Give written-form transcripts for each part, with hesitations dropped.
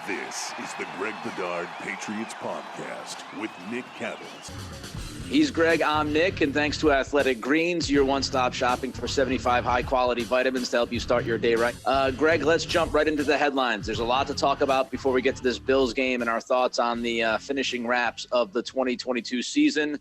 This is the Greg Bedard Patriots Podcast with Nick Cattles. He's Greg, I'm Nick, and thanks to Athletic Greens, your one-stop shopping for 75 high-quality vitamins to help you start your day right. Greg, let's jump right into the headlines. There's a lot to talk about before we get to this Bills game and our thoughts on the finishing wraps of the 2022 season.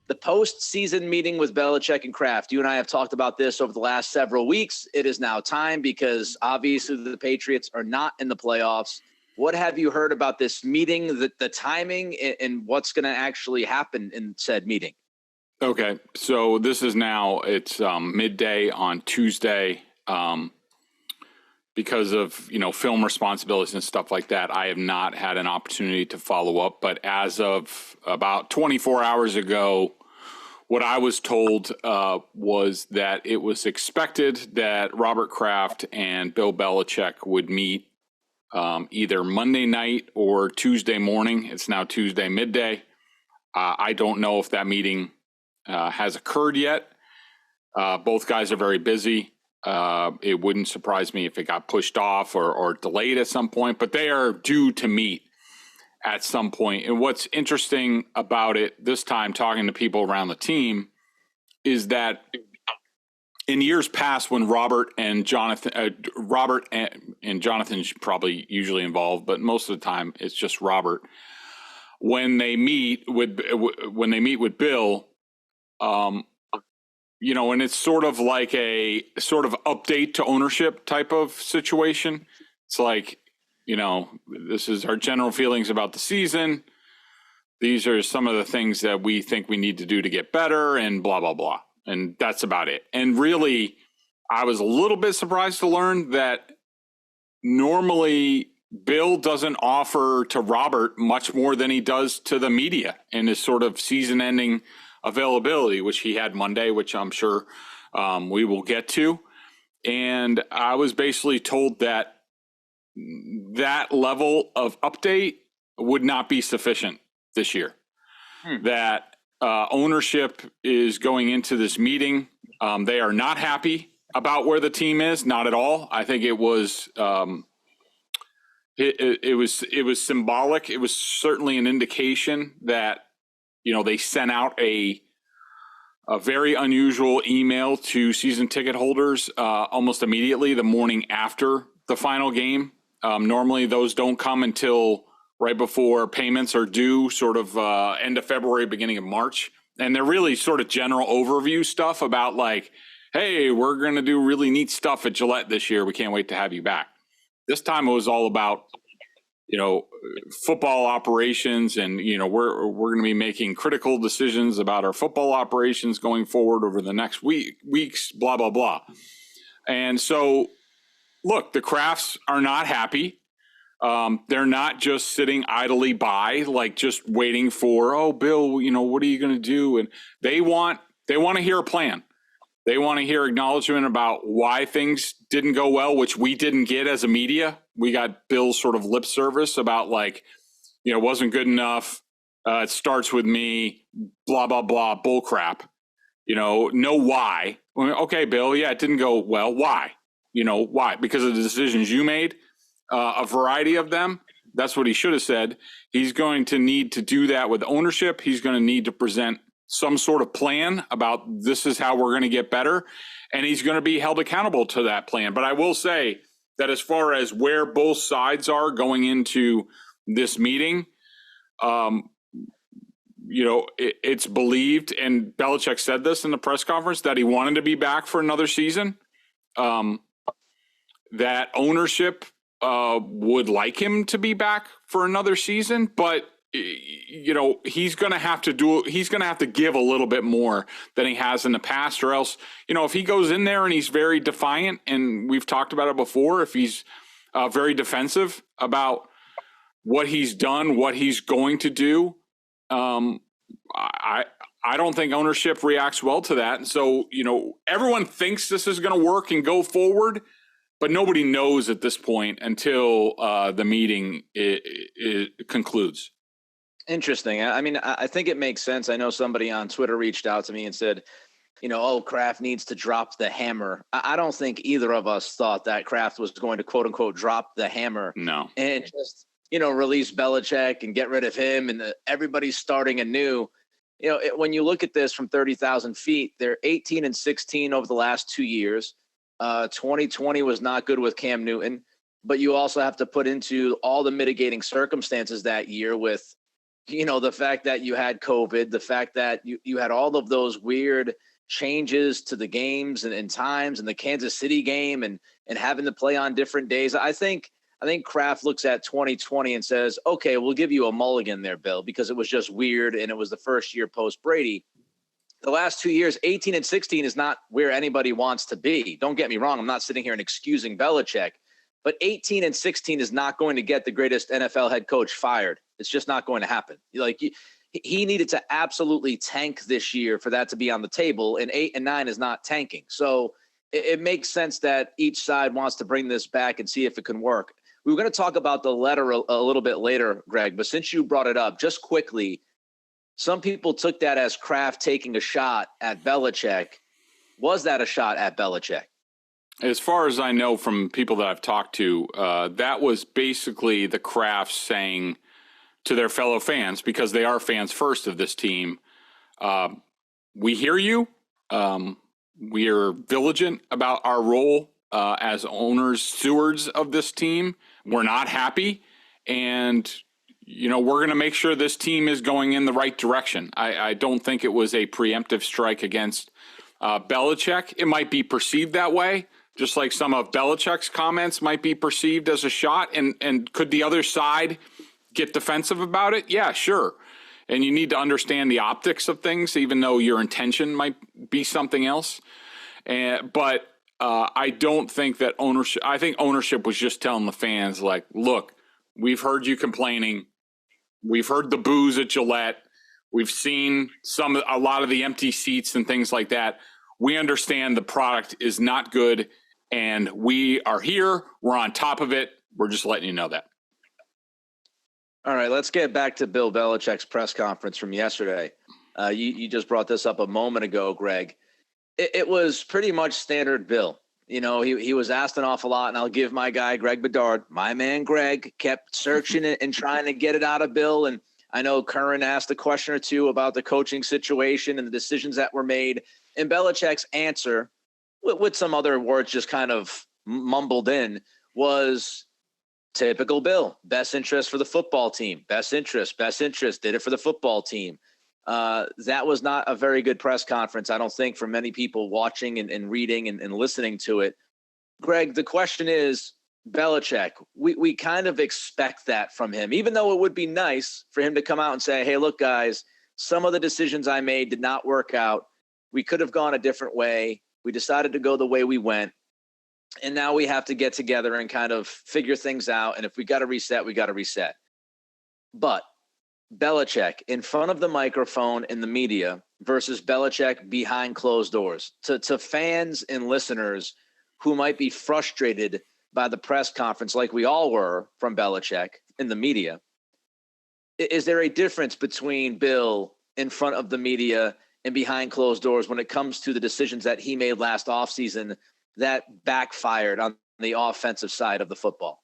The postseason meeting with Belichick and Kraft. You and I have talked about this over the last several weeks. It is now time because obviously the Patriots are not in the playoffs. What have you heard about this meeting, the timing, and what's going to actually happen in said meeting? Okay, so this is now, it's midday on Tuesday. Because of, film responsibilities and stuff like that, I have not had an opportunity to follow up. But as of about 24 hours ago, what I was told was that it was expected that Robert Kraft and Bill Belichick would meet either Monday night or Tuesday morning. It's now Tuesday midday. I don't know if that meeting has occurred yet. Both guys are very busy. It wouldn't surprise me if it got pushed off or delayed at some point, but they are due to meet at some point. And what's interesting about it this time, talking to people around the team, is that in years past, when Robert and Jonathan's probably usually involved, but most of the time it's just Robert. When they meet with Bill, and it's sort of like a sort of update to ownership type of situation. It's like, this is our general feelings about the season. These are some of the things that we think we need to do to get better and blah, blah, blah. And that's about it. And really, I was a little bit surprised to learn that normally Bill doesn't offer to Robert much more than he does to the media in his sort of season-ending availability, which he had Monday, which I'm sure we will get to. And I was basically told that that level of update would not be sufficient this year. That ownership is going into this meeting. They are not happy about where the team is, not at all. I think it was it was symbolic. It was certainly an indication that they sent out a very unusual email to season ticket holders almost immediately the morning after the final game. Normally those don't come until right before payments are due, sort of end of February, beginning of March. And they're really sort of general overview stuff about like, hey, we're going to do really neat stuff at Gillette this year. We can't wait to have you back. This time it was all about, football operations, and, we're going to be making critical decisions about our football operations going forward over the next weeks, blah, blah, blah. And so, look, the Krafts are not happy. They're not just sitting idly by, like just waiting for, oh, Bill, what are you going to do? And they want to hear a plan. They want to hear acknowledgement about why things didn't go well, which we didn't get as a media. We got Bill's sort of lip service about like, it wasn't good enough. It starts with me, blah, blah, blah, bull crap. No why. Okay, Bill, yeah, it didn't go well. Why? Why? Because of the decisions you made. A variety of them. That's what he should have said. He's going to need to do that with ownership. He's going to need to present some sort of plan about this is how we're going to get better. And he's going to be held accountable to that plan. But I will say that as far as where both sides are going into this meeting, it's believed, and Belichick said this in the press conference, that he wanted to be back for another season. That ownership would like him to be back for another season, but he's going to have to give a little bit more than he has in the past, or else, if he goes in there and he's very defiant, and we've talked about it before, if he's very defensive about what he's done, what he's going to do, I don't think ownership reacts well to that. And so, everyone thinks this is going to work and go forward, but nobody knows at this point until the meeting it concludes. Interesting. I mean, I think it makes sense. I know somebody on Twitter reached out to me and said, Kraft needs to drop the hammer. I don't think either of us thought that Kraft was going to, quote unquote, drop the hammer. No. And just, release Belichick and get rid of him and everybody's starting anew. When you look at this from 30,000 feet, they're 18-16 over the last 2 years. 2020 was not good with Cam Newton, but you also have to put into all the mitigating circumstances that year with, the fact that you had COVID, the fact that you had all of those weird changes to the games and times and the Kansas City game and having to play on different days. I think Kraft looks at 2020 and says, okay, we'll give you a mulligan there, Bill, because it was just weird and it was the first year post Brady. The last 2 years, 18-16 is not where anybody wants to be. Don't get me wrong. I'm not sitting here and excusing Belichick, but 18-16 is not going to get the greatest NFL head coach fired. It's just not going to happen. He needed to absolutely tank this year for that to be on the table, and 8 and 9 is not tanking. So it makes sense that each side wants to bring this back and see if it can work. We were going to talk about the letter a little bit later, Greg, but since you brought it up, just quickly, some people took that as Kraft taking a shot at Belichick. Was that a shot at Belichick? As far as I know from people that I've talked to, that was basically the Kraft saying to their fellow fans, because they are fans first of this team, we hear you. We are vigilant about our role as owners, stewards of this team. We're not happy. And, we're going to make sure this team is going in the right direction. I don't think it was a preemptive strike against Belichick. It might be perceived that way, just like some of Belichick's comments might be perceived as a shot. And could the other side get defensive about it? Yeah, sure. And you need to understand the optics of things, even though your intention might be something else. But I don't think that ownership – I think ownership was just telling the fans, like, look, we've heard you complaining. We've heard the boos at Gillette. We've seen a lot of the empty seats and things like that. We understand the product is not good, and we are here. We're on top of it. We're just letting you know that. All right, let's get back to Bill Belichick's press conference from yesterday. You just brought this up a moment ago, Greg. It was pretty much standard Bill. He was asked an awful lot, and I'll give my guy, Greg Bedard, my man Greg, kept searching it and trying to get it out of Bill. And I know Curran asked a question or two about the coaching situation and the decisions that were made. And Belichick's answer, with some other words just kind of mumbled in, was typical Bill. Best interest for the football team. Best interest. Did it for the football team. That was not a very good press conference, I don't think, for many people watching and reading and listening to it. Greg, the question is, Belichick, we kind of expect that from him, even though it would be nice for him to come out and say, hey, look, guys, some of the decisions I made did not work out. We could have gone a different way. We decided to go the way we went. And now we have to get together and kind of figure things out. And if we got to reset, we got to reset. But Belichick in front of the microphone in the media versus Belichick behind closed doors, to fans and listeners who might be frustrated by the press conference like we all were from Belichick in the media. Is there a difference between Bill in front of the media and behind closed doors when it comes to the decisions that he made last offseason that backfired on the offensive side of the football?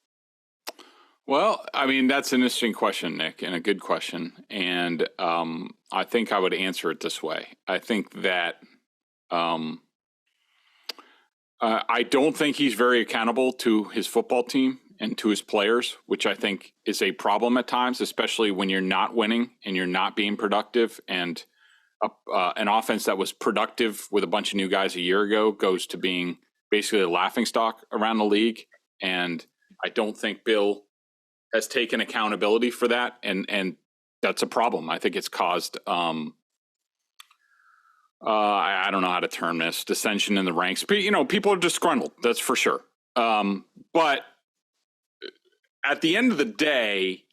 Well, I mean, that's an interesting question, Nick, and a good question. And I think I would answer it this way. I think that I don't think he's very accountable to his football team and to his players, which I think is a problem at times, especially when you're not winning and you're not being productive. And an offense that was productive with a bunch of new guys a year ago goes to being basically a laughingstock around the league. And I don't think Bill has taken accountability for that. And that's a problem. I think it's caused I don't know how to term this, dissension in the ranks. People are disgruntled, that's for sure. But at the end of the day,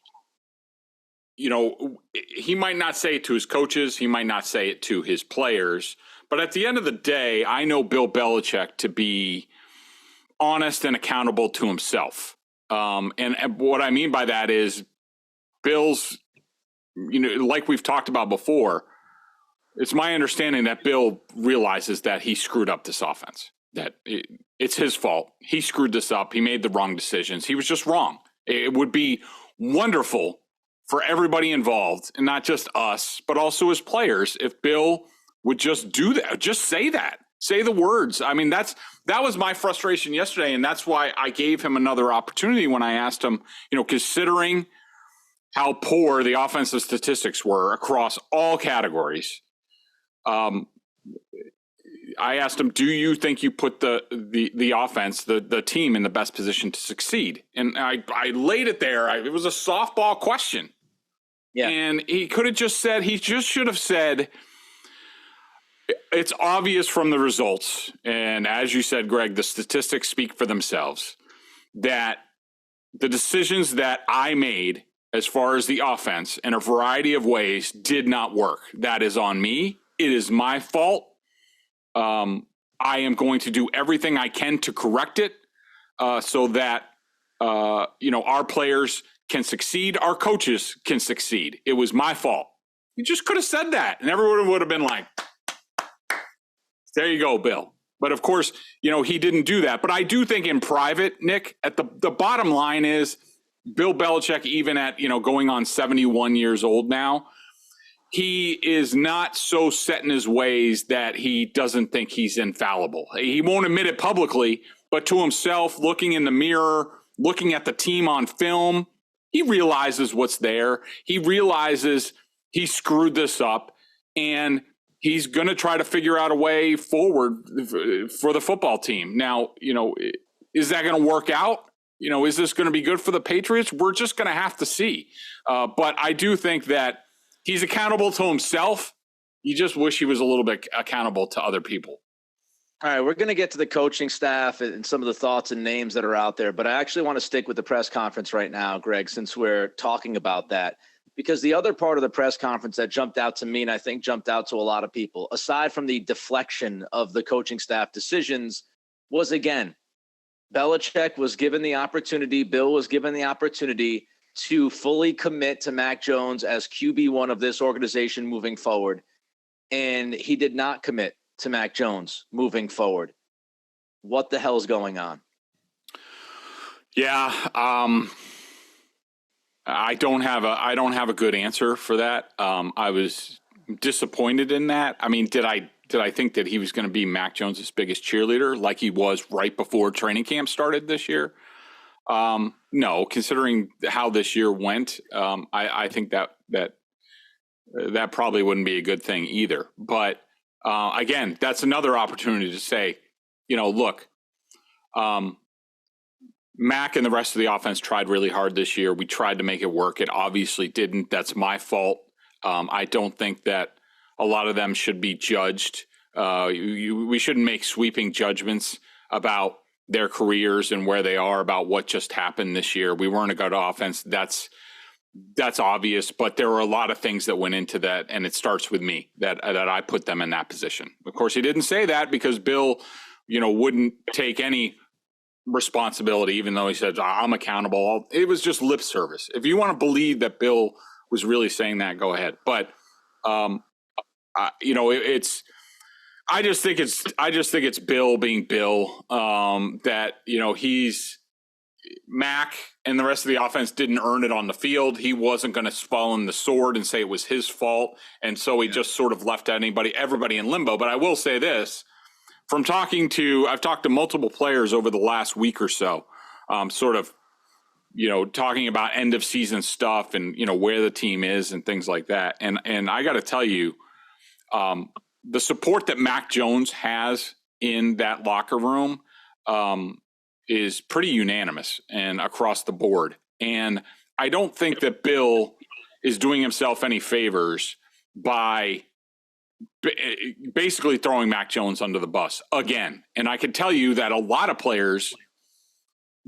he might not say it to his coaches. He might not say it to his players. But at the end of the day, I know Bill Belichick to be honest and accountable to himself. And what I mean by that is Bill's, like we've talked about before, it's my understanding that Bill realizes that he screwed up this offense, that it's his fault. He screwed this up. He made the wrong decisions. He was just wrong. It would be wonderful for everybody involved, and not just us, but also as players, if Bill would just do that, just say that, say the words. I mean, that was my frustration yesterday, and that's why I gave him another opportunity when I asked him, considering how poor the offensive statistics were across all categories. I asked him, do you think you put the offense, the team in the best position to succeed? And I laid it there. It was a softball question. Yeah. And he could have just said, he just should have said, it's obvious from the results. And as you said, Greg, the statistics speak for themselves, that the decisions that I made as far as the offense in a variety of ways did not work. That is on me. It is my fault. I am going to do everything I can to correct it so that, our players can succeed. Our coaches can succeed. It was my fault. You just could have said that, and everyone would have been like, there you go, Bill. But of course, he didn't do that. But I do think in private, Nick, at the bottom line is Bill Belichick, even at, going on 71 years old now, he is not so set in his ways that he doesn't think he's infallible. He won't admit it publicly, but to himself, looking in the mirror, looking at the team on film, he realizes what's there. He realizes he screwed this up, and he's going to try to figure out a way forward for the football team. Now, is that going to work out? Is this going to be good for the Patriots? We're just going to have to see. But I do think that he's accountable to himself. You just wish he was a little bit accountable to other people. All right, we're going to get to the coaching staff and some of the thoughts and names that are out there, but I actually want to stick with the press conference right now, Greg, since we're talking about that, because the other part of the press conference that jumped out to me, and I think jumped out to a lot of people, aside from the deflection of the coaching staff decisions, was, again, Belichick was given the opportunity, Bill was given the opportunity to fully commit to Mac Jones as QB1 of this organization moving forward, and he did not commit to Mac Jones moving forward. What the hell is going on? Yeah, I don't have a good answer for that. I was disappointed in that. I mean, did I think that he was going to be Mac Jones' biggest cheerleader like he was right before training camp started this year? No, considering how this year went, I think that probably wouldn't be a good thing either. But again, that's another opportunity to say, look, Mac and the rest of the offense tried really hard this year. We tried to make it work. It obviously didn't. That's my fault. I don't think that a lot of them should be judged. We shouldn't make sweeping judgments about their careers and where they are about what just happened this year. We weren't a good offense. That's obvious, but there were a lot of things that went into that, and it starts with me, that I put them in that position. Of course, he didn't say that because Bill, wouldn't take any responsibility, even though he said, I'm accountable. It was just lip service. If you want to believe that Bill was really saying that, go ahead. But, I just think it's Bill being Bill, that, he's Mac and the rest of the offense didn't earn it on the field. He wasn't going to fall on the sword and say it was his fault. And so he just sort of left everybody in limbo. But I will say this, I've talked to multiple players over the last week or so, talking about end of season stuff and, where the team is and things like that. And I got to tell you, the support that Mac Jones has in that locker room, is pretty unanimous and across the board. And I don't think that Bill is doing himself any favors by basically throwing Mac Jones under the bus again. And I can tell you that a lot of players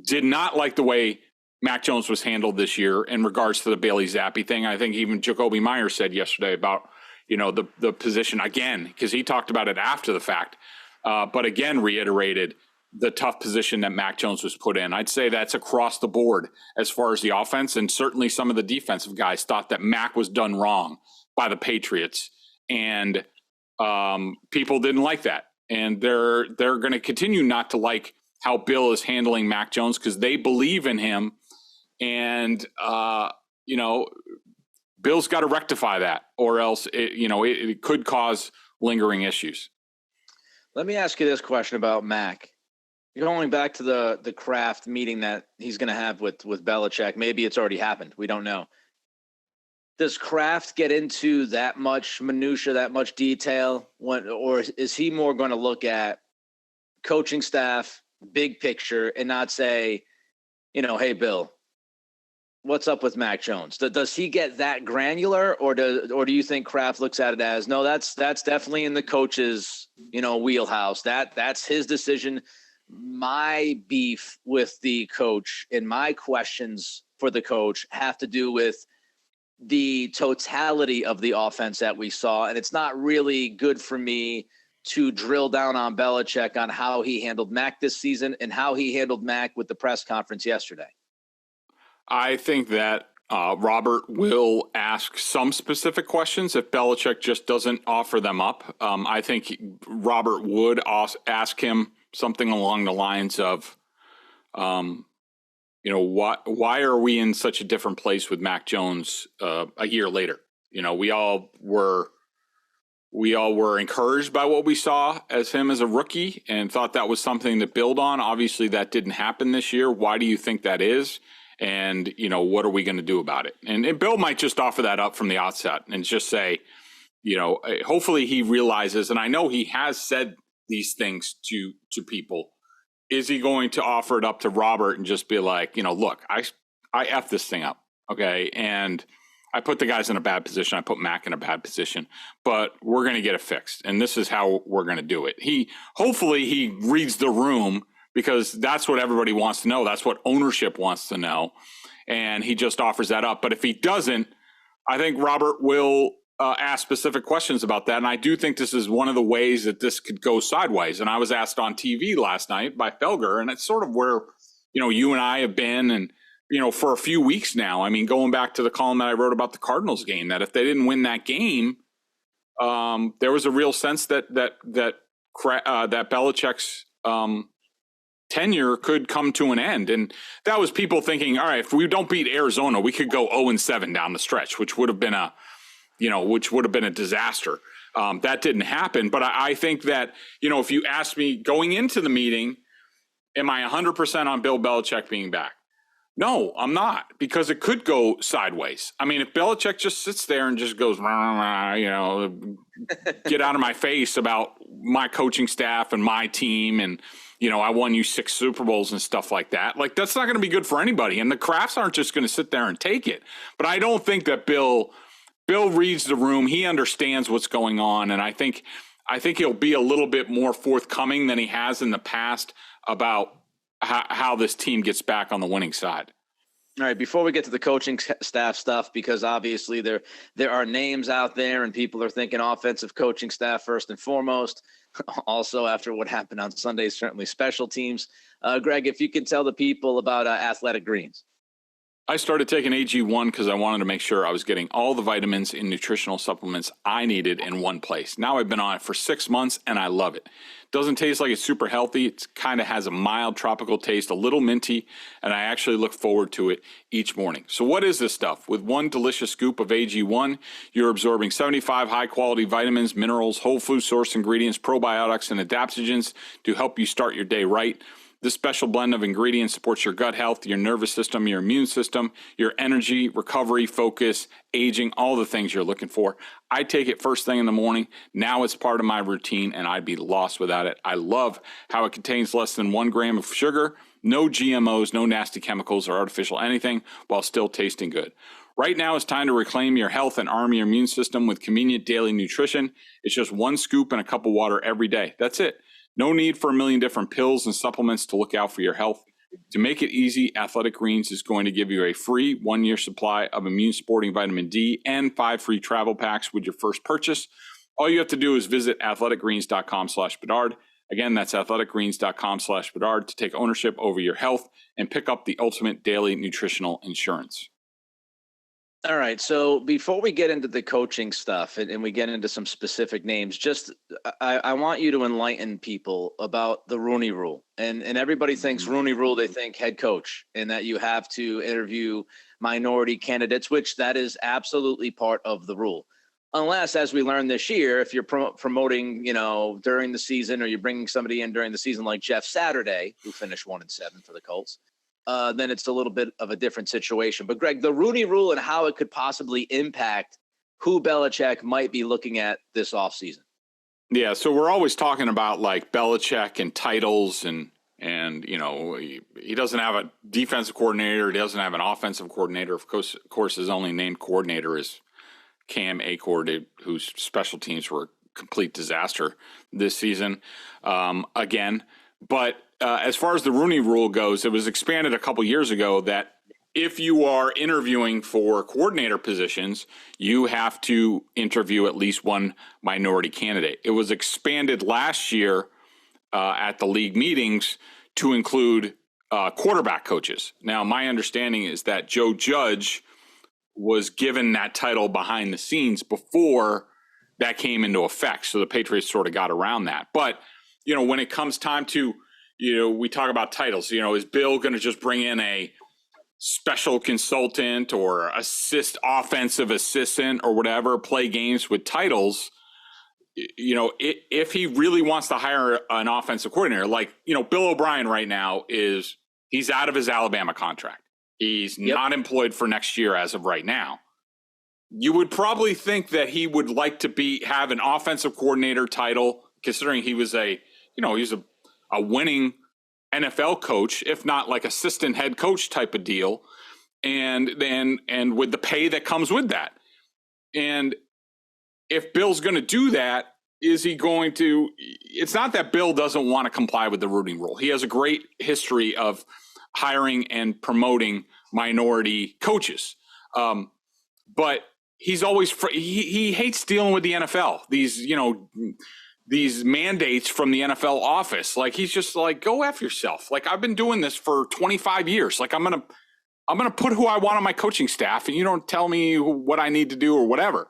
did not like the way Mac Jones was handled this year in regards to the Bailey Zappi thing. I think even Jacoby Myers said yesterday about, the position again, because he talked about it after the fact, but again reiterated the tough position that Mac Jones was put in. I'd say that's across the board as far as the offense, and certainly some of the defensive guys thought that Mac was done wrong by the Patriots, and people didn't like that. And they're going to continue not to like how Bill is handling Mac Jones because they believe in him And, Bill's got to rectify that, or else it could cause lingering issues. Let me ask you this question about Mac. You're going back to the Kraft meeting that he's going to have with Belichick. Maybe it's already happened. We don't know. Does Kraft get into that much minutia, that much detail, or is he more going to look at coaching staff, big picture, and not say, hey, Bill, what's up with Mac Jones? Does he get that granular, or do you think Kraft looks at it as, no, that's definitely in the coach's wheelhouse. That's his decision. My beef with the coach and my questions for the coach have to do with the totality of the offense that we saw. And it's not really good for me to drill down on Belichick on how he handled Mac this season and how he handled Mac with the press conference yesterday. I think that Robert will ask some specific questions if Belichick just doesn't offer them up. I think Robert would ask him something along the lines of, why are we in such a different place with Mac Jones a year later? We all were encouraged by what we saw as him as a rookie and thought that was something to build on. Obviously, that didn't happen this year. Why do you think that is? And, what are we going to do about it? And Bill might just offer that up from the outset and just say, hopefully he realizes, and I know he has said these things to people. Is he going to offer it up to Robert and just be like, look, I F this thing up, okay? And I put the guys in a bad position. I put Mac in a bad position, but we're going to get it fixed. And this is how we're going to do it. Hopefully he reads the room, because that's what everybody wants to know. That's what ownership wants to know. And he just offers that up. But if he doesn't, I think Robert will ask specific questions about that. And I do think this is one of the ways that this could go sideways. And I was asked on TV last night by Felger, and it's sort of where, you and I have been, and, for a few weeks now. I mean, going back to the column that I wrote about the Cardinals game, that if they didn't win that game, there was a real sense that Belichick's tenure could come to an end. And that was people thinking, all right, if we don't beat Arizona, we could go 0-7 down the stretch, which would have been a disaster. That didn't happen. But I think that, if you ask me going into the meeting, am I 100% on Bill Belichick being back? No, I'm not, because it could go sideways. I mean, if Belichick just sits there and just goes, get out of my face about my coaching staff and my team, and I won you 6 Super Bowls and stuff like that. Like, that's not going to be good for anybody. And the Krafts aren't just going to sit there and take it. But I don't think that Bill reads the room. He understands what's going on. And I think he'll be a little bit more forthcoming than he has in the past about how this team gets back on the winning side. All right, before we get to the coaching staff stuff, because obviously there are names out there and people are thinking offensive coaching staff first and foremost. Also, after what happened on Sunday, certainly special teams. Greg, if you can tell the people about Athletic Greens. I started taking AG1 because I wanted to make sure I was getting all the vitamins and nutritional supplements I needed in one place. Now I've been on it for 6 months and I love it. Doesn't taste like it's super healthy. It kind of has a mild tropical taste, a little minty, and I actually look forward to it each morning. So what is this stuff? With one delicious scoop of AG1, you're absorbing 75 high-quality vitamins, minerals, whole food source ingredients, probiotics, and adaptogens to help you start your day right. This special blend of ingredients supports your gut health, your nervous system, your immune system, your energy, recovery, focus, aging, all the things you're looking for. I take it first thing in the morning. Now it's part of my routine, and I'd be lost without it. I love how it contains less than 1 gram of sugar, no GMOs, no nasty chemicals or artificial anything, while still tasting good. Right now, it's time to reclaim your health and arm your immune system with convenient daily nutrition. It's just 1 scoop and a cup of water every day. That's it. No need for a million different pills and supplements to look out for your health. To make it easy, Athletic Greens is going to give you a free 1-year supply of immune supporting vitamin D and 5 free travel packs with your first purchase. All you have to do is visit athleticgreens.com/Bedard. Again, that's athleticgreens.com/Bedard to take ownership over your health and pick up the ultimate daily nutritional insurance. All right. So before we get into the coaching stuff and we get into some specific names, just I want you to enlighten people about the Rooney Rule. And everybody thinks Rooney Rule, they think head coach, and that you have to interview minority candidates, which that is absolutely part of the rule. Unless, as we learned this year, if you're promoting, during the season, or you're bringing somebody in during the season like Jeff Saturday, who finished 1-7 for the Colts, then it's a little bit of a different situation. But Greg, the Rooney Rule and how it could possibly impact who Belichick might be looking at this offseason. Yeah, so we're always talking about like Belichick and titles and he doesn't have a defensive coordinator, he doesn't have an offensive coordinator. Of course, his only named coordinator is Cam Achord, whose special teams were a complete disaster this season again. But as far as the Rooney Rule goes, it was expanded a couple years ago that if you are interviewing for coordinator positions, you have to interview at least one minority candidate. It was expanded last year at the league meetings to include quarterback coaches. Now, my understanding is that Joe Judge was given that title behind the scenes before that came into effect. So the Patriots sort of got around that. But, when it comes time to, we talk about titles, is Bill going to just bring in a special consultant or offensive assistant or whatever, play games with titles? If he really wants to hire an offensive coordinator, like, Bill O'Brien right now he's out of his Alabama contract. He's not employed for next year as of right now. You would probably think that he would like to have an offensive coordinator title, considering he was he's a winning NFL coach, if not like assistant head coach type of deal, and with the pay that comes with that. And if Bill's going to do that, is he going to? It's not that Bill doesn't want to comply with the Rooney Rule. He has a great history of hiring and promoting minority coaches, but he's always he hates dealing with the NFL. These mandates from the NFL office. Like, he's just like, go F yourself. Like, I've been doing this for 25 years. Like, I'm gonna put who I want on my coaching staff, and you don't tell me what I need to do or whatever.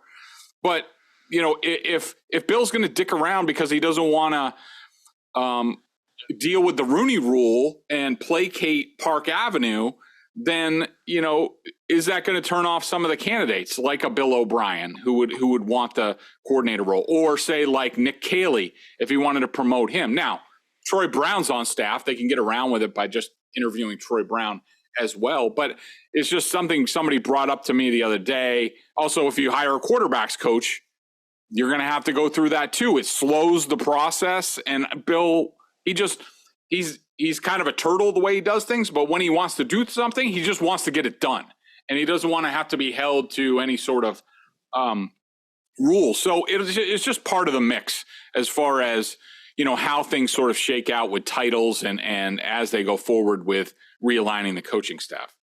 But if Bill's going to dick around because he doesn't want to deal with the Rooney Rule and placate Park Avenue, then is that going to turn off some of the candidates, like a Bill O'Brien, who would want the coordinator role, or say like Nick Caley if he wanted to promote him? Now, Troy Brown's on staff; they can get around with it by just interviewing Troy Brown as well. But it's just something somebody brought up to me the other day. Also, if you hire a quarterbacks coach, you're going to have to go through that too. It slows the process. And Bill, he's kind of a turtle the way he does things, but when he wants to do something, he just wants to get it done. And he doesn't want to have to be held to any sort of rule. So it's just part of the mix as far as, how things sort of shake out with titles and as they go forward with realigning the coaching staff.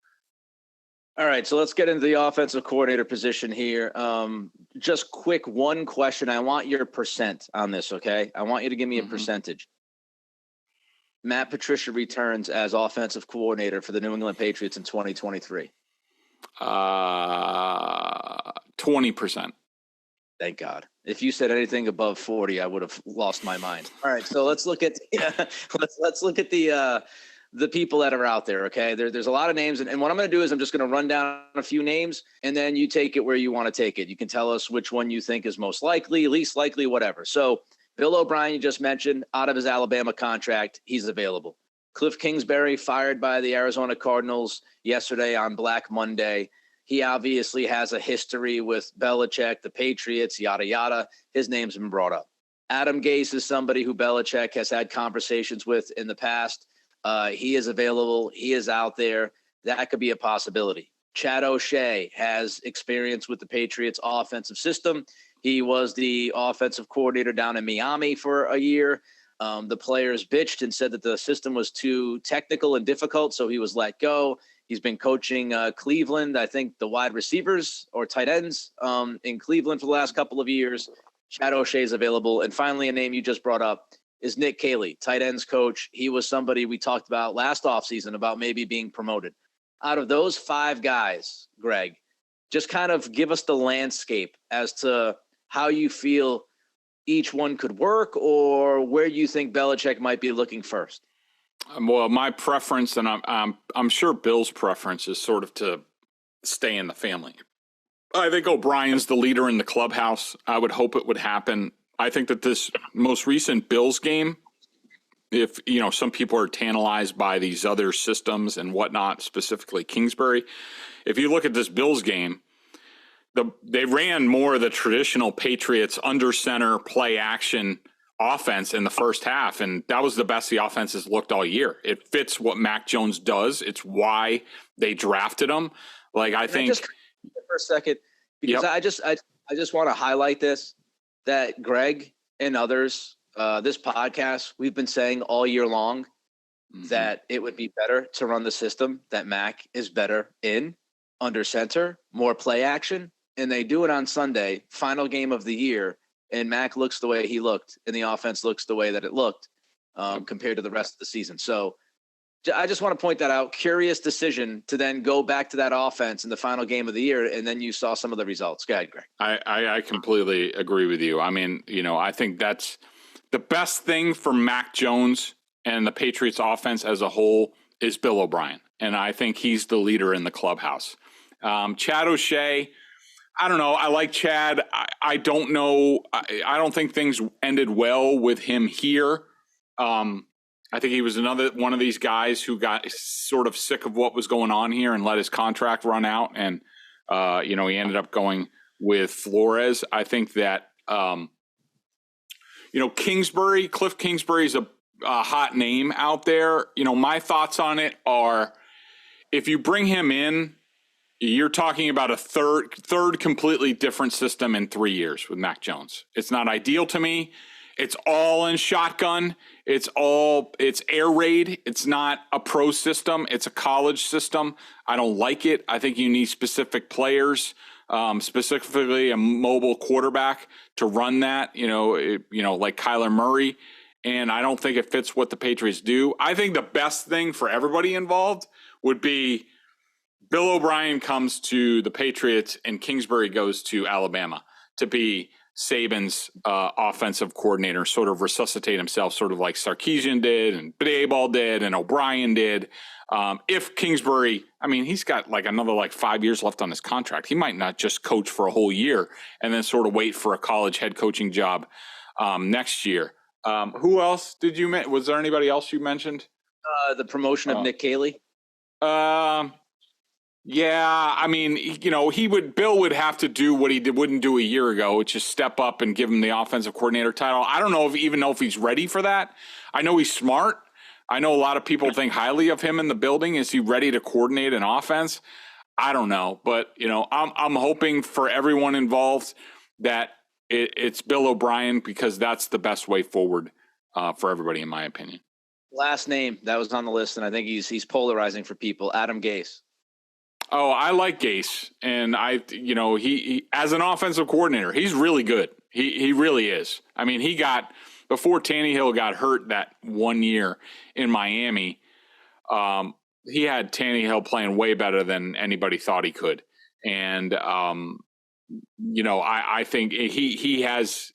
All right, so let's get into the offensive coordinator position here. Just quick one question. I want your percent on this, okay? I want you to give me a percentage. Matt Patricia returns as offensive coordinator for the New England Patriots in 2023. 20%. Thank God. If you said anything above 40, I would have lost my mind. All right, so let's look at let's look at the people that are out there. Okay, there's a lot of names, and what I'm going to do is I'm just going to run down a few names, and then you take it where you want to take it. You can tell us which one you think is most likely, least likely, whatever. So Bill O'Brien, you just mentioned, out of his Alabama contract, he's available. Cliff Kingsbury, fired by the Arizona Cardinals yesterday on Black Monday. He obviously has a history with Belichick, the Patriots, yada, yada. His name's been brought up. Adam Gase is somebody who Belichick has had conversations with in the past. He is available. He is out there. That could be a possibility. Chad O'Shea has experience with the Patriots offensive system. He was the offensive coordinator down in Miami for a year. The players bitched and said that the system was too technical and difficult, so he was let go. He's been coaching Cleveland, I think the wide receivers or tight ends in Cleveland for the last couple of years. Chad O'Shea is available. And finally, a name you just brought up is Nick Caley, tight ends coach. He was somebody we talked about last offseason about maybe being promoted. Out of those five guys, Greg, just kind of give us the landscape as to how you feel each one could work, or where you think Belichick might be looking first. Well, my preference, and I'm sure Bill's preference, is sort of to stay in the family. I think O'Brien's the leader in the clubhouse. I would hope it would happen. I think that this most recent Bills game, if, some people are tantalized by these other systems and whatnot, specifically Kingsbury. If you look at this Bills game, they ran more of the traditional Patriots under center play action offense in the first half, and that was the best the offense has looked all year. It fits what Mac Jones does. It's why they drafted him. I think just for a second, because I just want to highlight this, that Greg and others, this podcast, we've been saying all year long that it would be better to run the system that Mac is better in, under center, more play action, and they do it on Sunday, final game of the year, and Mac looks the way he looked, and the offense looks the way that it looked compared to the rest of the season. So I just want to point that out. Curious decision to then go back to that offense in the final game of the year, and then you saw some of the results. Go ahead, Greg. I completely agree with you. I mean, I think that's the best thing for Mac Jones and the Patriots offense as a whole is Bill O'Brien, and I think he's the leader in the clubhouse. Chad O'Shea, I don't know. I like Chad. I don't know. I don't think things ended well with him here. I think he was another one of these guys who got sort of sick of what was going on here and let his contract run out. And, he ended up going with Flores. I think that, Cliff Kingsbury is a hot name out there. My thoughts on it are, if you bring him in, you're talking about a third completely different system in 3 years with Mac Jones. It's not ideal to me. It's all in shotgun. It's air raid. It's not a pro system. It's a college system. I don't like it. I think you need specific players, specifically a mobile quarterback to run that, like Kyler Murray. And I don't think it fits what the Patriots do. I think the best thing for everybody involved would be Bill O'Brien comes to the Patriots and Kingsbury goes to Alabama to be Saban's offensive coordinator, sort of resuscitate himself, sort of like Sarkisian did and Daboll did and O'Brien did. If Kingsbury, he's got another 5 years left on his contract. He might not just coach for a whole year and then sort of wait for a college head coaching job next year. Who else did you mention? Was there anybody else you mentioned? The promotion of Nick Caley. Yeah, Bill would have to do what he wouldn't do a year ago, which is step up and give him the offensive coordinator title. I don't know if he's ready for that. I know he's smart. I know a lot of people think highly of him in the building. Is he ready to coordinate an offense? I don't know, but I'm hoping for everyone involved that it's Bill O'Brien, because that's the best way forward for everybody, in my opinion. Last name that was on the list, and I think he's polarizing for people. Adam Gase. Oh, I like Gase, and he as an offensive coordinator, he's really good. He really is. He got, before Tannehill got hurt that 1 year in Miami, he had Tannehill playing way better than anybody thought he could. And I think he has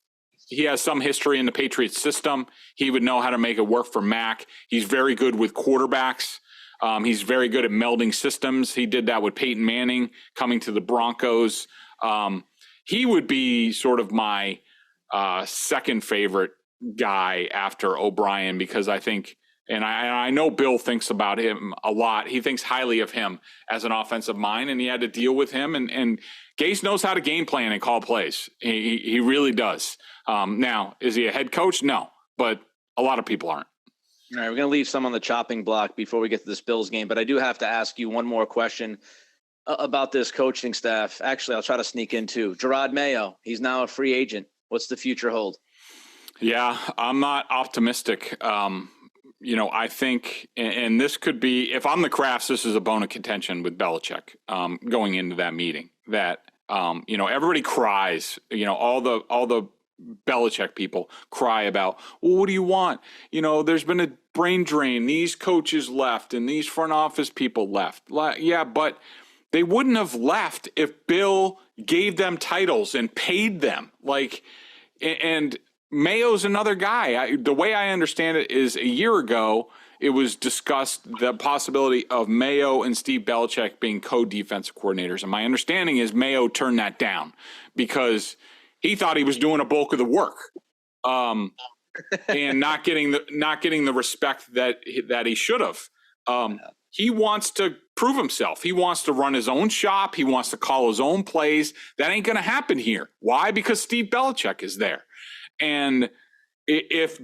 some history in the Patriots system. He would know how to make it work for Mac. He's very good with quarterbacks. He's very good at melding systems. He did that with Peyton Manning coming to the Broncos. He would be sort of my second favorite guy after O'Brien, because I think, and I know Bill thinks about him a lot. He thinks highly of him as an offensive mind, and he had to deal with him. And Gase knows how to game plan and call plays. He really does. Now, is he a head coach? No, but a lot of people aren't. All right, we're going to leave some on the chopping block before we get to this Bills game, but I do have to ask you one more question about this coaching staff. Actually, I'll try to sneak in too. Jerod Mayo, he's now a free agent. What's the future hold? Yeah, I'm not optimistic. I think, and this could be, if I'm the Krafts, this is a bone of contention with Belichick going into that meeting. That everybody cries. All the Belichick people cry about, well, what do you want? There's been a brain drain. These coaches left and these front office people left. Yeah, but They wouldn't have left if Bill gave them titles and paid them. And Mayo's another guy. The way I understand it is a year ago, it was discussed the possibility of Mayo and Steve Belichick being co-defensive coordinators. And my understanding is Mayo turned that down because he thought he was doing a bulk of the work, and not getting the respect that he should have. He wants to prove himself. He wants to run his own shop. He wants to call his own plays. That ain't going to happen here. Why? Because Steve Belichick is there. And if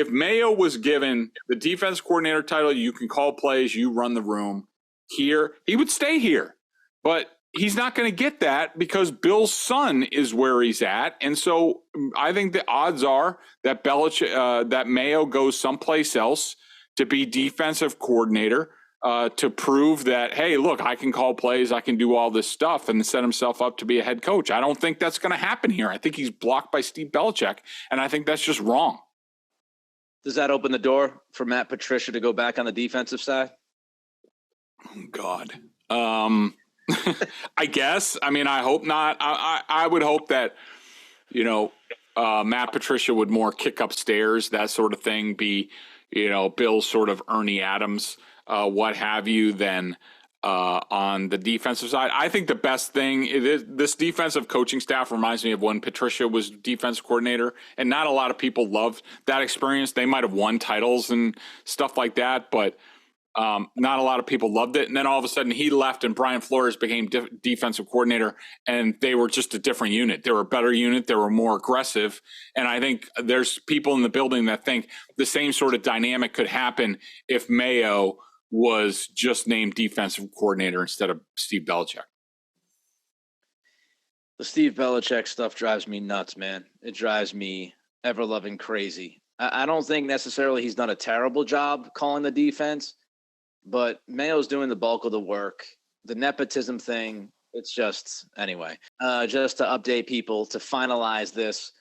Mayo was given the defense coordinator title, you can call plays, you run the room here, he would stay here. But he's not going to get that because Bill's son is where he's at. And so I think the odds are that that Mayo goes someplace else to be defensive coordinator, to prove that, hey, look, I can call plays, I can do all this stuff, and set himself up to be a head coach. I don't think that's going to happen here. I think he's blocked by Steve Belichick, and I think that's just wrong. Does that open the door for Matt Patricia to go back on the defensive side? Oh, God. I guess. I mean, I hope not. I would hope that, Matt Patricia would more kick upstairs, that sort of thing, be, Bill's sort of Ernie Adams, what have you, than on the defensive side. I think the best thing is this defensive coaching staff reminds me of when Patricia was defensive coordinator, and not a lot of people loved that experience. They might have won titles and stuff like that, but not a lot of people loved it. And then all of a sudden he left and Brian Flores became defensive coordinator, and they were just a different unit. They were a better unit. They were more aggressive. And I think there's people in the building that think the same sort of dynamic could happen if Mayo was just named defensive coordinator instead of Steve Belichick. The Steve Belichick stuff drives me nuts, man. It drives me ever-loving crazy. I don't think necessarily he's done a terrible job calling the defense, but Mayo's doing the bulk of the work. The nepotism thing, it's just, anyway. Just to update people, to finalize this,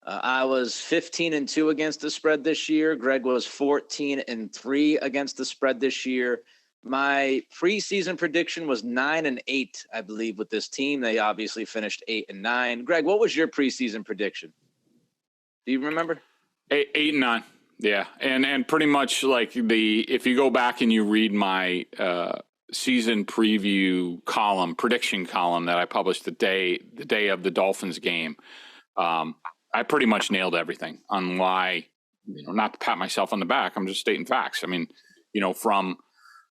I was 15-2 against the spread this year. Greg was 14-3 against the spread this year. My preseason prediction was 9-8, I believe, with this team. They obviously finished 8-9. Greg, what was your preseason prediction? Do you remember? 8-9. Yeah. And pretty much if you go back and you read my season preview prediction column that I published the day of the Dolphins game, I pretty much nailed everything on why, not to pat myself on the back. I'm just stating facts. I mean, from,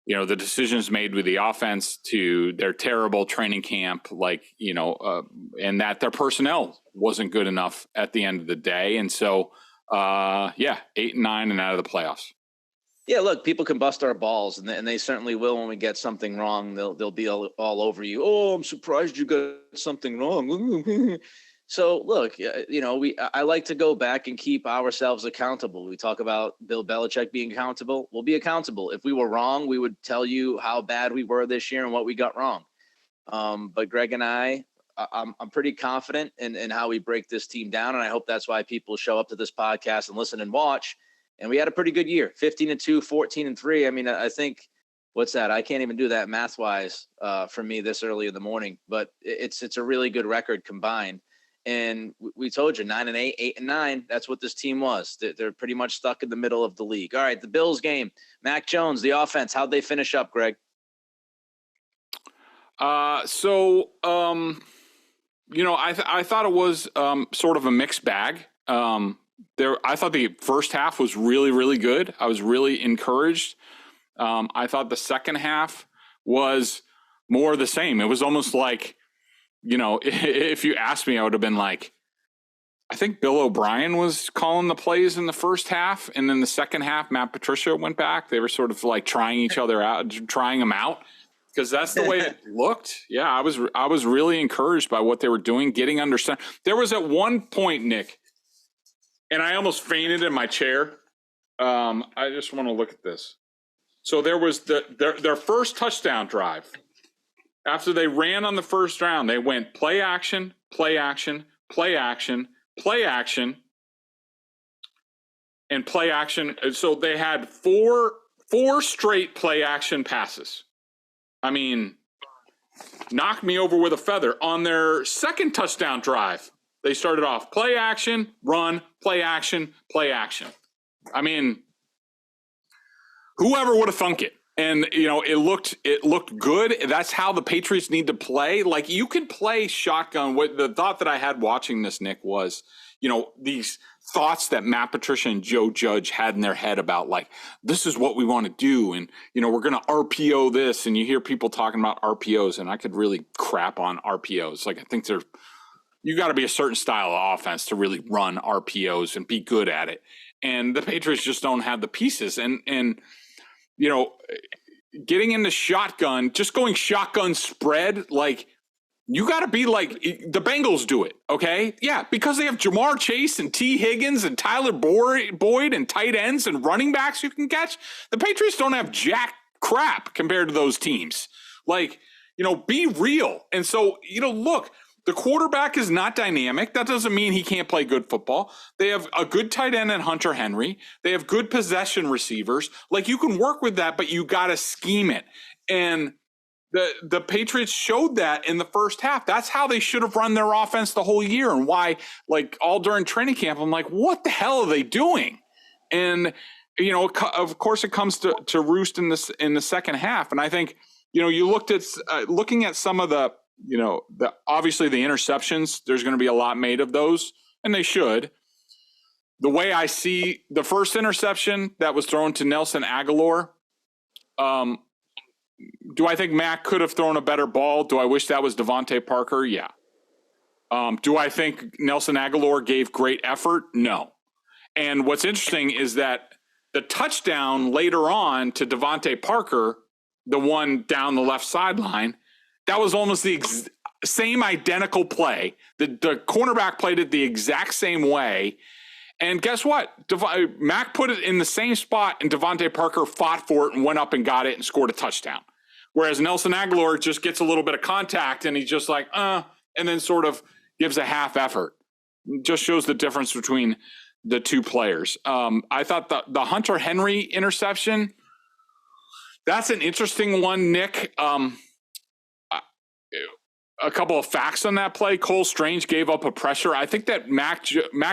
the decisions made with the offense to their terrible training camp, and that their personnel wasn't good enough at the end of the day. And so, 8-9 and out of the playoffs. Yeah, look, people can bust our balls, and they certainly will when we get something wrong. They'll be all over you. Oh, I'm surprised you got something wrong. So, look, I like to go back and keep ourselves accountable. We talk about Bill Belichick being accountable. We'll be accountable. If we were wrong, we would tell you how bad we were this year and what we got wrong. But Greg and I'm pretty confident in how we break this team down, and I hope that's why people show up to this podcast and listen and watch. And we had a pretty good year, 15-2, 14-3. I mean, I think, what's that? I can't even do that math-wise for me this early in the morning, but it's a really good record combined. And we told you 9-8, 8-9. That's what this team was. They're pretty much stuck in the middle of the league. All right, the Bills game. Mac Jones, the offense. How'd they finish up, Greg? I thought it was sort of a mixed bag. I thought the first half was really, really good. I was really encouraged. I thought the second half was more the same. It was almost like, if you asked me, I would have been like, I think Bill O'Brien was calling the plays in the first half. And then the second half, Matt Patricia went back. They were sort of like trying them out. Because that's the way it looked. Yeah, I was really encouraged by what they were doing, getting understand. There was at one point, Nick, and I almost fainted in my chair. I just want to look at this. So there was their first touchdown drive. After they ran on the first round, they went play action, play action, play action, play action, and play action. So they had four straight play action passes. I mean, knocked me over with a feather. On their second touchdown drive, they started off play action, run, play action, play action. I mean, whoever would have thunk it? And, it looked good. That's how the Patriots need to play. Like, you can play shotgun. What the thought that I had watching this, Nick, was, these thoughts that Matt Patricia and Joe Judge had in their head about, like, this is what we want to do. And, we're going to RPO this. And you hear people talking about RPOs, and I could really crap on RPOs. Like, I think you got to be a certain style of offense to really run RPOs and be good at it. And the Patriots just don't have the pieces. And getting into shotgun, just going shotgun spread, like, you got to be like the Bengals do it, okay? Yeah, because they have Jamar Chase and T. Higgins and Tyler Boyd and tight ends and running backs you can catch. The Patriots don't have jack crap compared to those teams. Like, be real. And so, look, the quarterback is not dynamic. That doesn't mean he can't play good football. They have a good tight end in Hunter Henry. They have good possession receivers. Like, you can work with that, but you got to scheme it. And the Patriots showed that in the first half. That's how they should have run their offense the whole year, and why, like, all during training camp, I'm like, what the hell are they doing? And, of course it comes to roost in the second half. And I think, you looking at some of the, obviously the interceptions, there's going to be a lot made of those, and they should. The way I see the first interception that was thrown to Nelson Aguilar, do I think Mac could have thrown a better ball? Do I wish that was Devontae Parker? Yeah. Do I think Nelson Aguilar gave great effort? No. And what's interesting is that the touchdown later on to Devontae Parker, the one down the left sideline, that was almost the same identical play. The cornerback played it the exact same way. And guess what? Mac put it in the same spot, and Devontae Parker fought for it and went up and got it and scored a touchdown. Whereas Nelson Aguilar just gets a little bit of contact, and he's just like, and then sort of gives a half effort. Just shows the difference between the two players. I thought the Hunter Henry interception, that's an interesting one, Nick. A couple of facts on that play. Cole Strange gave up a pressure. I think that Mac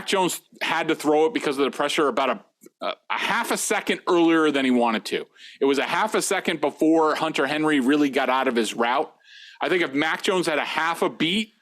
Jones had to throw it because of the pressure about a half a second earlier than he wanted to. It was a half a second before Hunter Henry really got out of his route. I think if Mac Jones had a half a beat,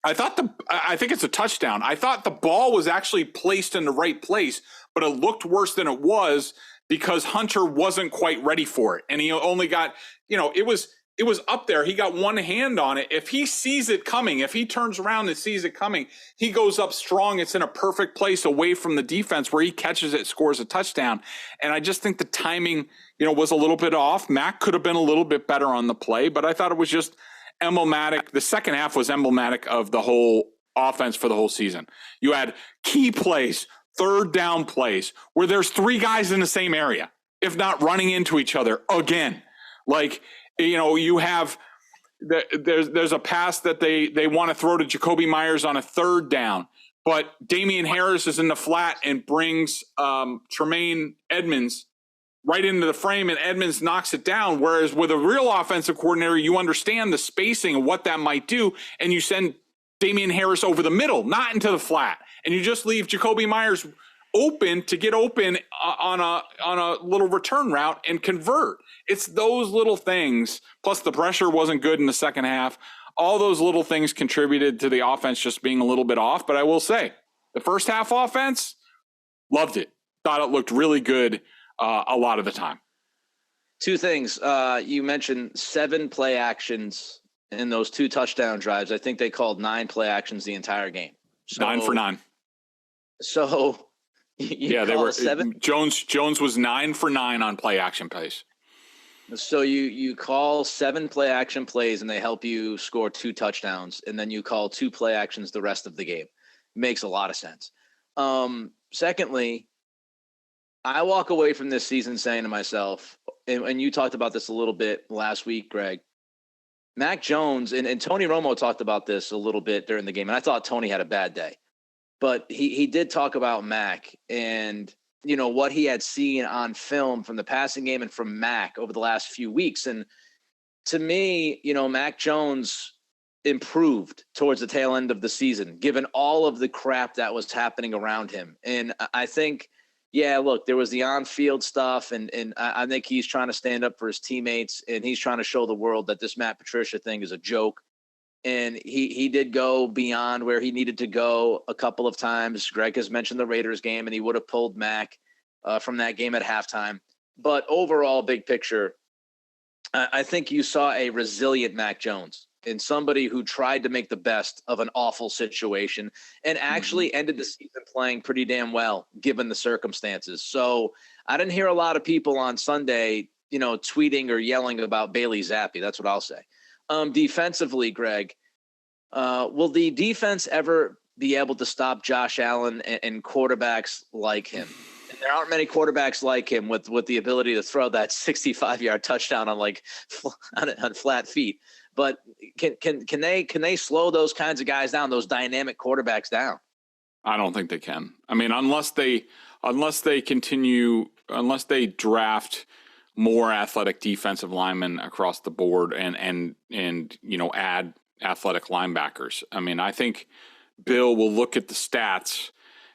I think it's a touchdown. I thought the ball was actually placed in the right place, but it looked worse than it was because Hunter wasn't quite ready for it. And he only got, it was up there. He got one hand on it. If he sees it coming, if he turns around and sees it coming, he goes up strong. It's in a perfect place away from the defense where he catches it, scores a touchdown. And I just think the timing, was a little bit off. Mac could have been a little bit better on the play, but I thought it was just emblematic. The second half was emblematic of the whole offense for the whole season. You had key plays, third down plays, where there's three guys in the same area, if not running into each other again. Like, you have there's a pass that they want to throw to Jacoby Myers on a third down, but Damian Harris is in the flat and brings Tremaine Edmonds right into the frame, and Edmonds knocks it down. Whereas with a real offensive coordinator, you understand the spacing and what that might do, and you send Damian Harris over the middle, not into the flat, and you just leave Jacoby Myers open to get open on a little return route and convert. It's those little things, plus the pressure wasn't good in the second half. All those little things contributed to the offense just being a little bit off. But I will say, the first half offense, loved it. Thought it looked really good a lot of the time. Two things. You mentioned 7 play actions in those 2 touchdown drives. I think they called 9 play actions the entire game. So, 9 for 9. So they were 7. Jones was 9 for 9 on play action plays. So you call 7 play action plays and they help you score 2 touchdowns, and then you call 2 play actions the rest of the game. Makes a lot of sense. Secondly, I walk away from this season saying to myself, and you talked about this a little bit last week, Greg, Mac Jones, and Tony Romo talked about this a little bit during the game, and I thought Tony had a bad day. But he did talk about Mac and, what he had seen on film from the passing game and from Mac over the last few weeks. And to me, Mac Jones improved towards the tail end of the season, given all of the crap that was happening around him. And I think, look, there was the on-field stuff, and I think he's trying to stand up for his teammates, and he's trying to show the world that this Matt Patricia thing is a joke. And he did go beyond where he needed to go a couple of times. Greg has mentioned the Raiders game, and he would have pulled Mac from that game at halftime. But overall, big picture, I think you saw a resilient Mac Jones and somebody who tried to make the best of an awful situation and actually ended the season playing pretty damn well, given the circumstances. So I didn't hear a lot of people on Sunday, tweeting or yelling about Bailey Zappi. That's what I'll say. Defensively, Greg, will the defense ever be able to stop Josh Allen and quarterbacks like him? And there aren't many quarterbacks like him with the ability to throw that 65-yard touchdown on flat feet. But can they slow those kinds of guys down, those dynamic quarterbacks down? I don't think they can. I mean, unless they draft more athletic defensive linemen across the board and add athletic linebackers. I mean, I think Bill will look at the stats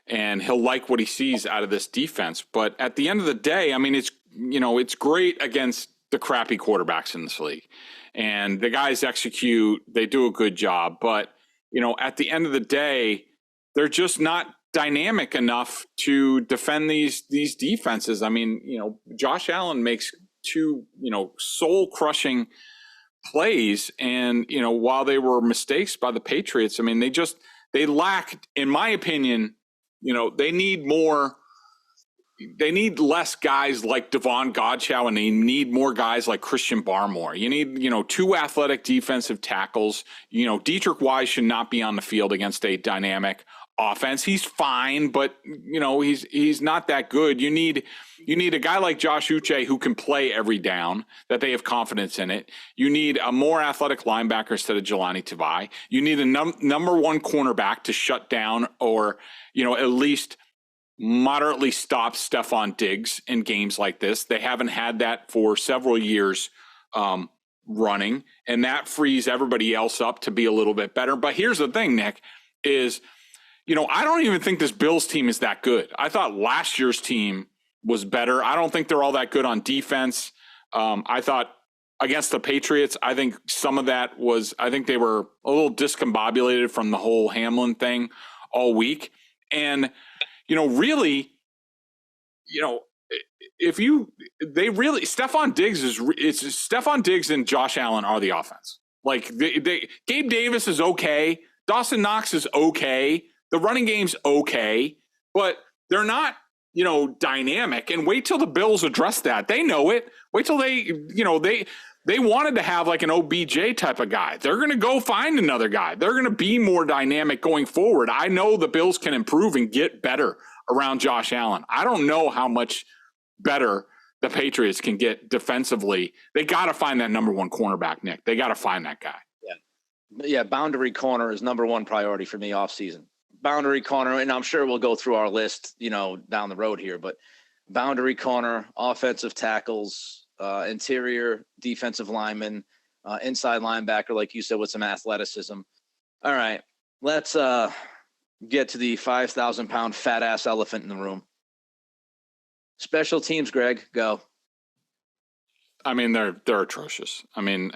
and he'll like what he sees out of this defense. But at the end of the day, I mean, it's great against the crappy quarterbacks in this league. And the guys execute, they do a good job. But, at the end of the day, they're just not dynamic enough to defend these defenses. I mean, Josh Allen makes two, soul-crushing plays. And, while they were mistakes by the Patriots, I mean, they lacked, in my opinion, they need less guys like Devon Godchow, and they need more guys like Christian Barmore. You need, two athletic defensive tackles. Dietrich Wise should not be on the field against a dynamic offense. He's fine, but he's not that good. You need a guy like Josh Uche who can play every down, that they have confidence in it. You need a more athletic linebacker instead of Jelani Tavai. You need a number one cornerback to shut down or, at least moderately stop Stephon Diggs in games like this. They haven't had that for several years running, and that frees everybody else up to be a little bit better. But here's the thing, Nick, is, I don't even think this Bills team is that good. I thought last year's team was better. I don't think they're all that good on defense. I thought against the Patriots, I think some of that was, I think they were a little discombobulated from the whole Hamlin thing all week. And, really, Stephon Diggs and Josh Allen are the offense. Like Gabe Davis is okay. Dawson Knox is okay. The running game's okay, but they're not, dynamic. And wait till the Bills address that. They know it. Wait till they wanted to have like an OBJ type of guy. They're going to go find another guy. They're going to be more dynamic going forward. I know the Bills can improve and get better around Josh Allen. I don't know how much better the Patriots can get defensively. They got to find that number one cornerback, Nick. They got to find that guy. Yeah, boundary corner is number one priority for me offseason. Boundary corner, and I'm sure we'll go through our list, down the road here, but boundary corner, offensive tackles, interior defensive lineman, inside linebacker, like you said, with some athleticism. All right, let's get to the 5,000-pound fat-ass elephant in the room. Special teams, Greg, go. I mean, they're atrocious. I mean,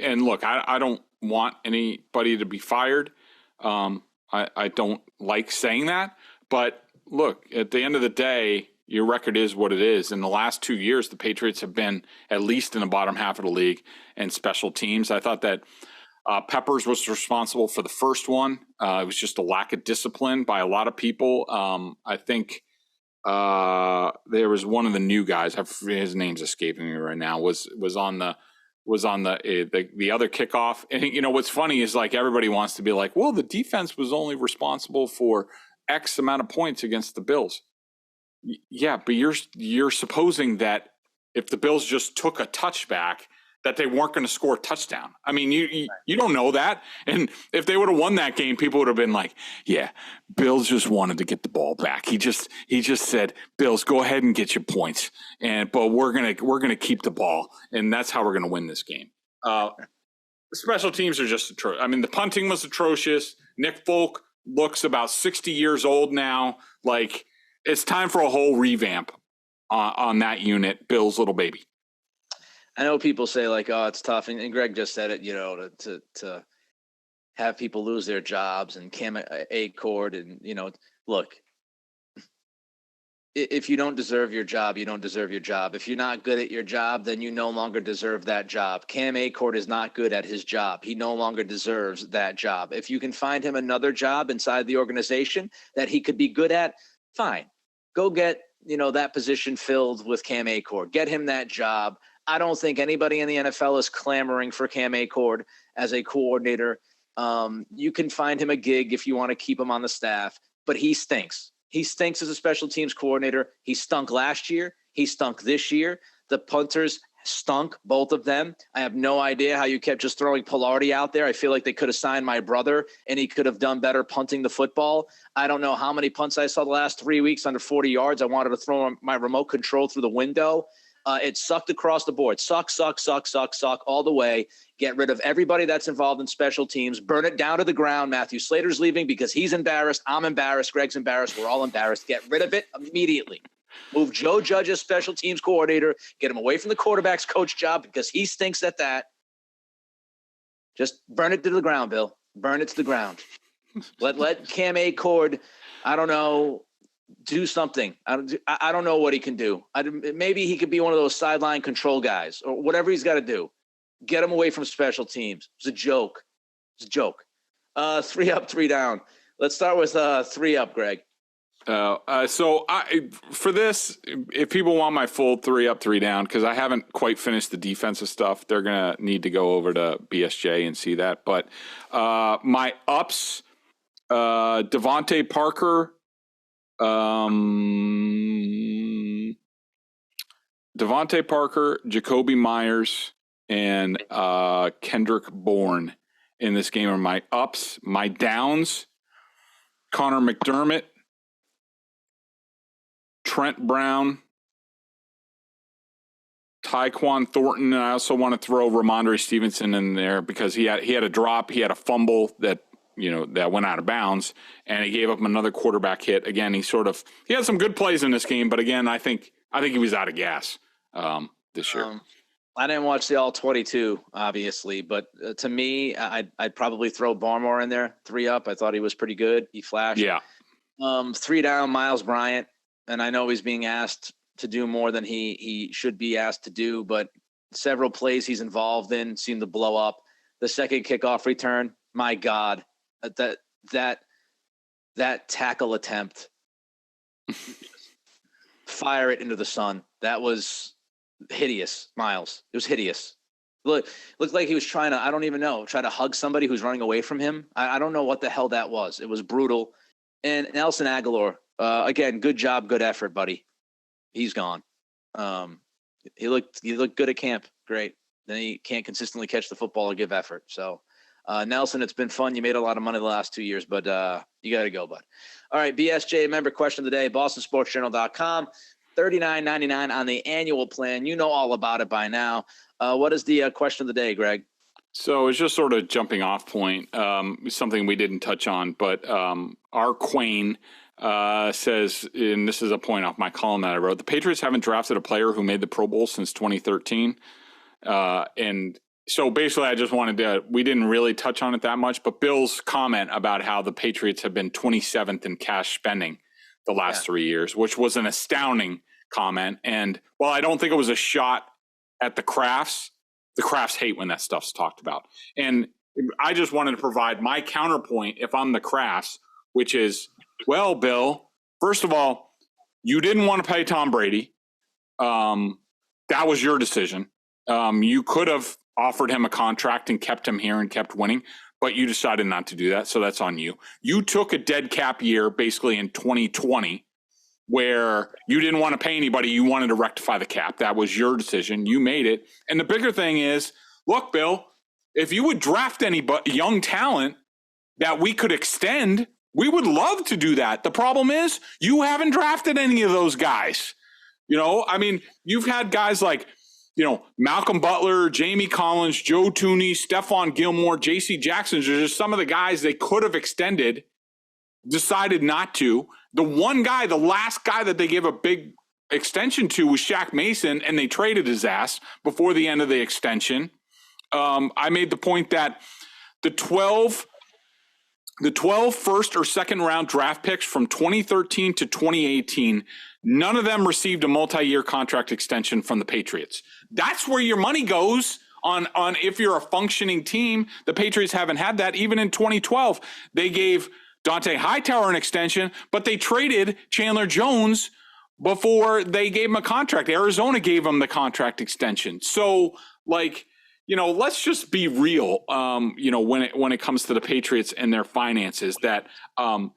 and look, I don't want anybody to be fired. I don't like saying that, but look, at the end of the day, your record is what it is. In the last 2 years, the Patriots have been at least in the bottom half of the league in special teams. I thought that Peppers was responsible for the first one. It was just a lack of discipline by a lot of people. I think there was one of the new guys, his name's escaping me right now, was on the other kickoff. And what's funny is like everybody wants to be like, well, the defense was only responsible for X amount of points against the Bills. Yeah, but you're supposing that if the Bills just took a touchback, that they weren't going to score a touchdown. I mean, you don't know that. And if they would have won that game, people would have been like, yeah, Bills just wanted to get the ball back. He just said, Bills, go ahead and get your points. But we're going to keep the ball. And that's how we're going to win this game. Special teams are just atrocious. I mean, the punting was atrocious. Nick Folk looks about 60 years old now. Like, it's time for a whole revamp on that unit, Bill's little baby. I know people say like, oh, it's tough. And Greg just said it, to have people lose their jobs and Cam Achord and, look, if you don't deserve your job, you don't deserve your job. If you're not good at your job, then you no longer deserve that job. Cam Achord is not good at his job. He no longer deserves that job. If you can find him another job inside the organization that he could be good at, fine. Go get, that position filled with Cam Achord. Get him that job. I don't think anybody in the NFL is clamoring for Cam Achord as a coordinator. You can find him a gig if you want to keep him on the staff, but he stinks. He stinks as a special teams coordinator. He stunk last year. He stunk this year. The punters stunk, both of them. I have no idea how you kept just throwing Pilardi out there. I feel like they could have signed my brother and he could have done better punting the football. I don't know how many punts I saw the last 3 weeks under 40 yards. I wanted to throw my remote control through the window. It sucked across the board. Suck all the way. Get rid of everybody that's involved in special teams. Burn it down to the ground. Matthew Slater's leaving because he's embarrassed. I'm embarrassed. Greg's embarrassed. We're all embarrassed. Get rid of it immediately. Move Joe Judge as special teams coordinator. Get him away from the quarterback's coach job because he stinks at that. Just burn it to the ground, Bill. Burn it to the ground. Let Cam Achord, I don't know, do something. I don't know what he can do. Maybe he could be one of those sideline control guys or whatever he's got to do. Get him away from special teams. It's a joke. 3 up, 3 down. Let's start with 3 up, Greg. For this, if people want my full 3 up, 3 down, because I haven't quite finished the defensive stuff, they're going to need to go over to BSJ and see that. But my ups, Devontae Parker, Jacoby Myers, and Kendrick Bourne in this game are my ups. My downs, Connor McDermott, Trent Brown, Tyquan Thornton, and I also want to throw Ramondre Stevenson in there because he had a drop, he had a fumble that went out of bounds, and he gave up another quarterback hit. Again, he had some good plays in this game, but again, I think he was out of gas this year. I didn't watch the all 22, obviously, but to me, I'd probably throw Barmore in there. 3 up. I thought he was pretty good. He flashed. Yeah. 3 down, Miles Bryant. And I know he's being asked to do more than he should be asked to do, but several plays he's involved in seem to blow up. The second kickoff return, my God, that tackle attempt, fire it into the sun. That was hideous, Miles. It was hideous. Looked like he was trying to hug somebody who's running away from him. I don't know what the hell that was. It was brutal. And Nelson Aguilar, again, good job, good effort, buddy. He's gone. He looked good at camp. Great. Then he can't consistently catch the football or give effort. So, Nelson, it's been fun. You made a lot of money the last 2 years, but you got to go, bud. All right, BSJ member question of the day, BostonSportsJournal.com. $39.99 on the annual plan. You know all about it by now. What is the question of the day, Greg? So it's just sort of jumping off point, something we didn't touch on, but our Quayne says, and this is a point off my column that I wrote, the Patriots haven't drafted a player who made the Pro Bowl since 2013. And so basically I just we didn't really touch on it that much, but Bill's comment about how the Patriots have been 27th in cash spending the last 3 years, which was an astounding comment. And while I don't think it was a shot at the Krafts hate when that stuff's talked about. And I just wanted to provide my counterpoint if I'm the Krafts, which is, well, Bill, first of all, you didn't want to pay Tom Brady. That was your decision. You could have offered him a contract and kept him here and kept winning, but you decided not to do that, so that's on you. You took a dead cap year basically in 2020 where you didn't want to pay anybody. You wanted to rectify the cap. That was your decision. You made it. And the bigger thing is, look, Bill, if you would draft any young talent that we could extend, we would love to do that. The problem is you haven't drafted any of those guys. You've had guys like, Malcolm Butler, Jamie Collins, Joe Tooney, Stephon Gilmore, J.C. Jackson. Are just some of the guys they could have extended, decided not to. The one guy, the last guy that they gave a big extension to was Shaq Mason, and they traded his ass before the end of the extension. I made the point that the 12 first or second round draft picks from 2013 to 2018, none of them received a multi-year contract extension from the Patriots. That's where your money goes on if you're a functioning team. The Patriots haven't had that. Even in 2012, they gave Dante Hightower an extension, but they traded Chandler Jones before they gave him a contract. Arizona gave him the contract extension. So, let's just be real. When it comes to the Patriots and their finances, that the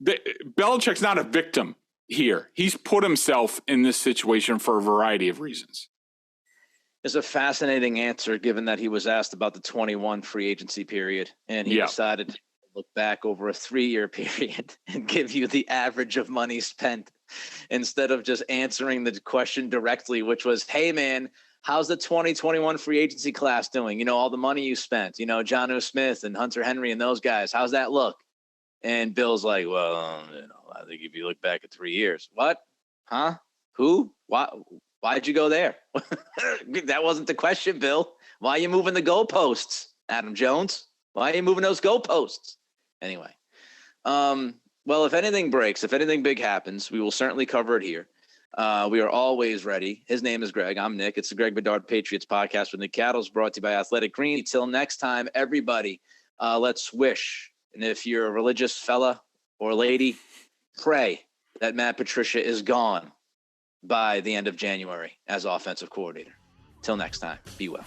Belichick's not a victim here. He's put himself in this situation for a variety of reasons. It's a fascinating answer, given that he was asked about the 21 free agency period, and he decided to look back over a 3-year period and give you the average of money spent instead of just answering the question directly, which was, hey, man, how's the 2021 free agency class doing? All the money you spent, Jonnu Smith and Hunter Henry and those guys. How's that look? And Bill's like, well, I think if you look back at 3 years, what? Huh? Who? Why? Why'd you go there? That wasn't the question, Bill. Why are you moving the goalposts, Adam Jones? Why are you moving those goalposts? Anyway, well, if anything breaks, if anything big happens, we will certainly cover it here. We are always ready. His name is Greg. I'm Nick. It's the Greg Bedard Patriots Podcast with Nick Cattles, brought to you by Athletic Green. Till next time, everybody, let's wish. And if you're a religious fella or lady, pray that Matt Patricia is gone by the end of January as offensive coordinator. Till next time, be well.